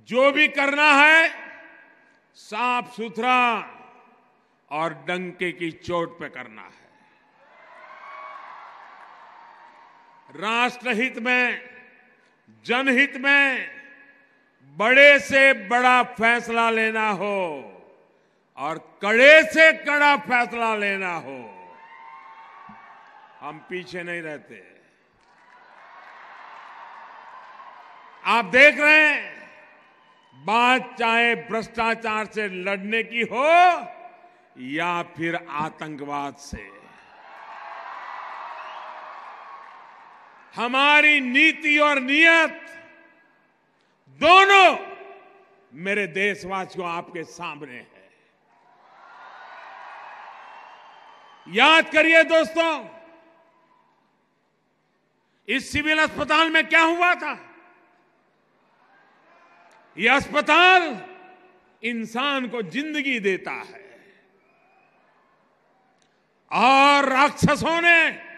जो भी करना है साफ सुथरा और डंके की चोट पे करना है। राष्ट्रहित में, जनहित में बड़े से बड़ा फैसला लेना हो और कड़े से कड़ा फैसला लेना हो, हम पीछे नहीं रहते। आप देख रहे हैं, बात चाहे भ्रष्टाचार से लड़ने की हो या फिर आतंकवाद से, हमारी नीति और नियत दोनों मेरे देशवासियों आपके सामने है। याद करिए दोस्तों, इस सिविल अस्पताल में क्या हुआ था? यह अस्पताल इंसान को जिंदगी देता है और राक्षसों ने,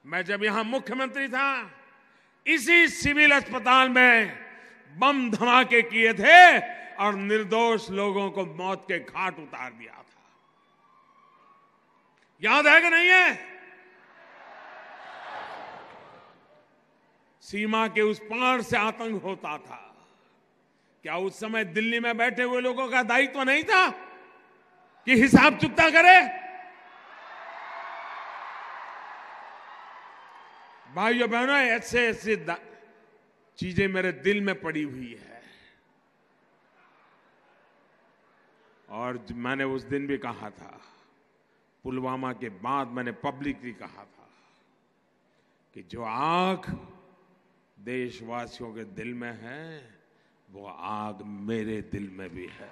मैं जब यहां मुख्यमंत्री था, इसी सिविल अस्पताल में बम धमाके किए थे और निर्दोष लोगों को मौत के घाट उतार दिया था। याद है कि नहीं है? सीमा के उस पार से आतंक होता था। क्या उस समय दिल्ली में बैठे हुए लोगों का दायित्व तो नहीं था कि हिसाब चुकता करे? भाइयों बहनों, ऐसे ऐसे चीजें मेरे दिल में पड़ी हुई है। और मैंने उस दिन भी कहा था, पुलवामा के बाद मैंने पब्लिकली कहा था कि जो आग देशवासियों के दिल में है वो आग मेरे दिल में भी है।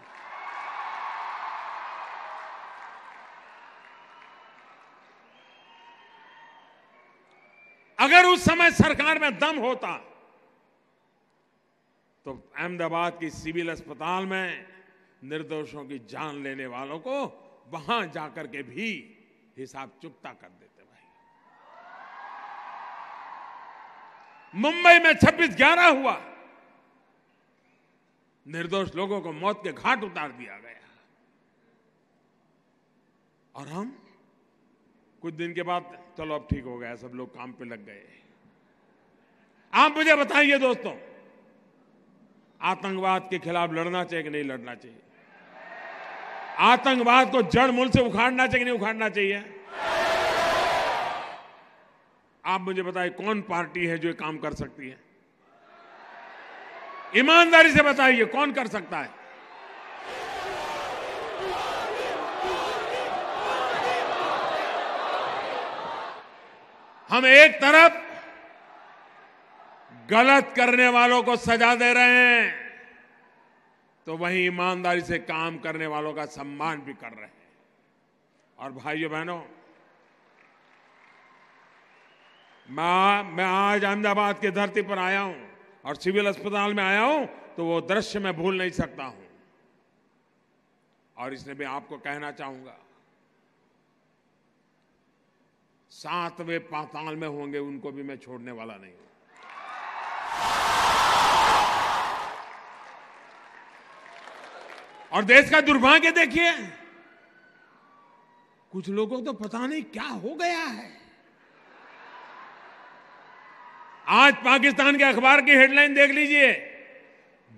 अगर उस समय सरकार में दम होता तो अहमदाबाद की सिविल अस्पताल में निर्दोषों की जान लेने वालों को वहां जाकर के भी हिसाब चुकता कर देते। भाई, मुंबई में 26/11 हुआ, निर्दोष लोगों को मौत के घाट उतार दिया गया और हम कुछ दिन के बाद चलो अब ठीक हो गया, सब लोग काम पे लग गए। आप मुझे बताइए दोस्तों, आतंकवाद के खिलाफ लड़ना चाहिए कि नहीं लड़ना चाहिए? आतंकवाद को जड़ मूल से उखाड़ना चाहिए कि नहीं उखाड़ना चाहिए? आप मुझे बताइए, कौन पार्टी है जो ये काम कर सकती है? ईमानदारी से बताइए, कौन कर सकता है? हम एक तरफ गलत करने वालों को सजा दे रहे हैं तो वहीं ईमानदारी से काम करने वालों का सम्मान भी कर रहे हैं। और भाइयों बहनों, मैं आज अहमदाबाद की धरती पर आया हूं और सिविल अस्पताल में आया हूं तो वो दृश्य मैं भूल नहीं सकता हूं। और इसलिए मैं आपको कहना चाहूंगा, 7वें पाताल में होंगे उनको भी मैं छोड़ने वाला नहीं हूं। और देश का दुर्भाग्य देखिए, कुछ लोगों को तो पता नहीं क्या हो गया है। आज पाकिस्तान के अखबार की हेडलाइन देख लीजिए,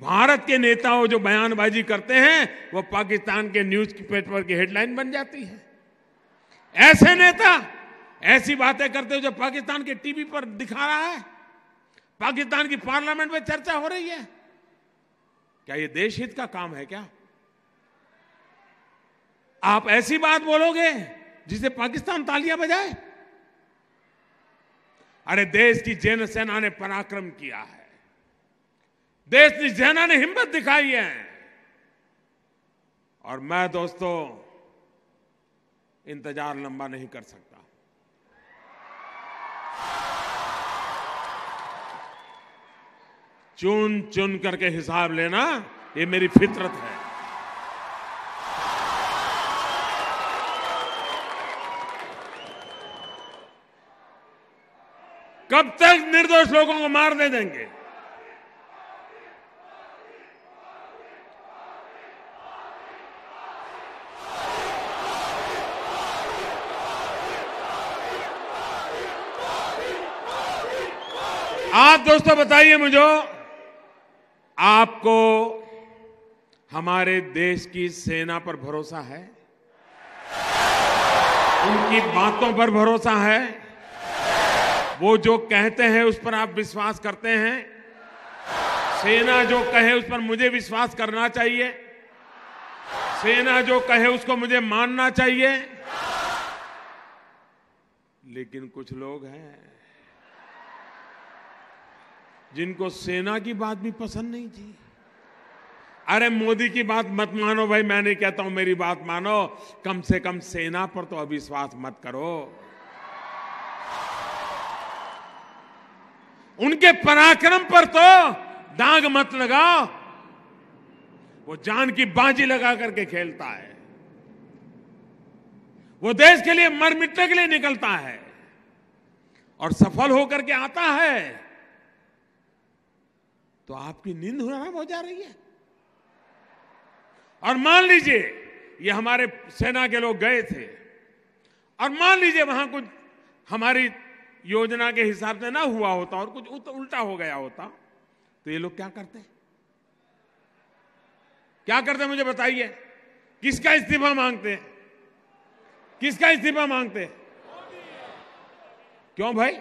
भारत के नेताओं जो बयानबाजी करते हैं वो पाकिस्तान के न्यूज पेपर की हेडलाइन बन जाती है। ऐसे नेता ऐसी बातें करते हो जो पाकिस्तान के टीवी पर दिखा रहा है, पाकिस्तान की पार्लियामेंट में चर्चा हो रही है। क्या ये देश हित का काम है क्या? आप ऐसी बात बोलोगे जिसे पाकिस्तान तालियां बजाए? अरे देश की जैन सेना ने पराक्रम किया है, देश की सेना ने हिम्मत दिखाई है। और मैं दोस्तों इंतजार लंबा नहीं कर सकता। चुन चुन करके हिसाब लेना ये मेरी फितरत है। कब तक निर्दोष लोगों को मार दे देंगे? आप दोस्तों बताइए मुझे, आपको हमारे देश की सेना पर भरोसा है? उनकी बातों पर भरोसा है? वो जो कहते हैं उस पर आप विश्वास करते हैं? सेना जो कहे उस पर मुझे विश्वास करना चाहिए? सेना जो कहे उसको मुझे मानना चाहिए? लेकिन कुछ लोग हैं जिनको सेना की बात भी पसंद नहीं थी। अरे मोदी की बात मत मानो भाई, मैं नहीं कहता हूं मेरी बात मानो, कम से कम सेना पर तो अविश्वास मत करो। उनके पराक्रम पर तो दाग मत लगाओ। वो जान की बाजी लगा करके खेलता है, वो देश के लिए मर मिटने के लिए निकलता है और सफल होकर के आता है, तो आपकी नींद हराम हो जा रही है। और मान लीजिए ये हमारे सेना के लोग गए थे और मान लीजिए वहां कुछ हमारी योजना के हिसाब से ना हुआ होता और कुछ उल्टा हो गया होता, तो ये लोग क्या करते? क्या करते मुझे बताइए? किसका इस्तीफा मांगते? किसका इस्तीफा मांगते? क्यों भाई?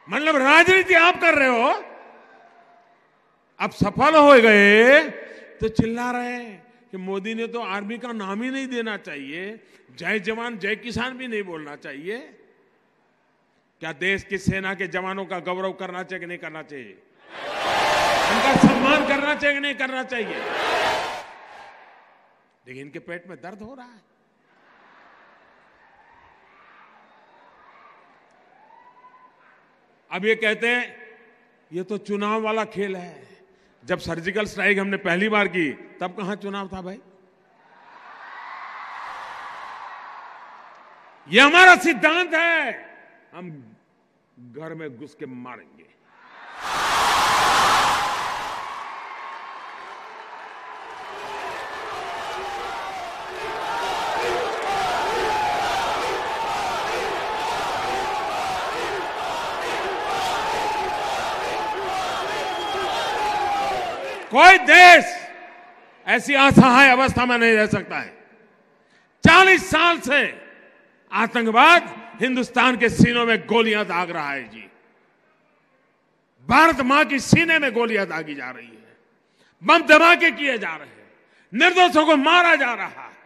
मतलब राजनीति आप कर रहे हो, अब सफल हो गए तो चिल्ला रहे हैं कि मोदी ने तो आर्मी का नाम ही नहीं देना चाहिए, जय जवान जय किसान भी नहीं बोलना चाहिए। क्या देश की सेना के जवानों का गौरव करना चाहिए कि नहीं करना चाहिए? उनका सम्मान करना चाहिए कि नहीं करना चाहिए? लेकिन इनके पेट में दर्द हो रहा है। अब ये कहते हैं ये तो चुनाव वाला खेल है। जब सर्जिकल स्ट्राइक हमने पहली बार की तब कहां चुनाव था भाई? ये हमारा सिद्धांत है, हम घर में घुस के मारेंगे। कोई देश ऐसी असहाय अवस्था में नहीं रह सकता है। 40 साल से आतंकवाद हिंदुस्तान के सीनों में गोलियां दाग रहा है जी। भारत मां की सीने में गोलियां दागी जा रही है, बम धमाके किए जा रहे हैं, निर्दोषों को मारा जा रहा है।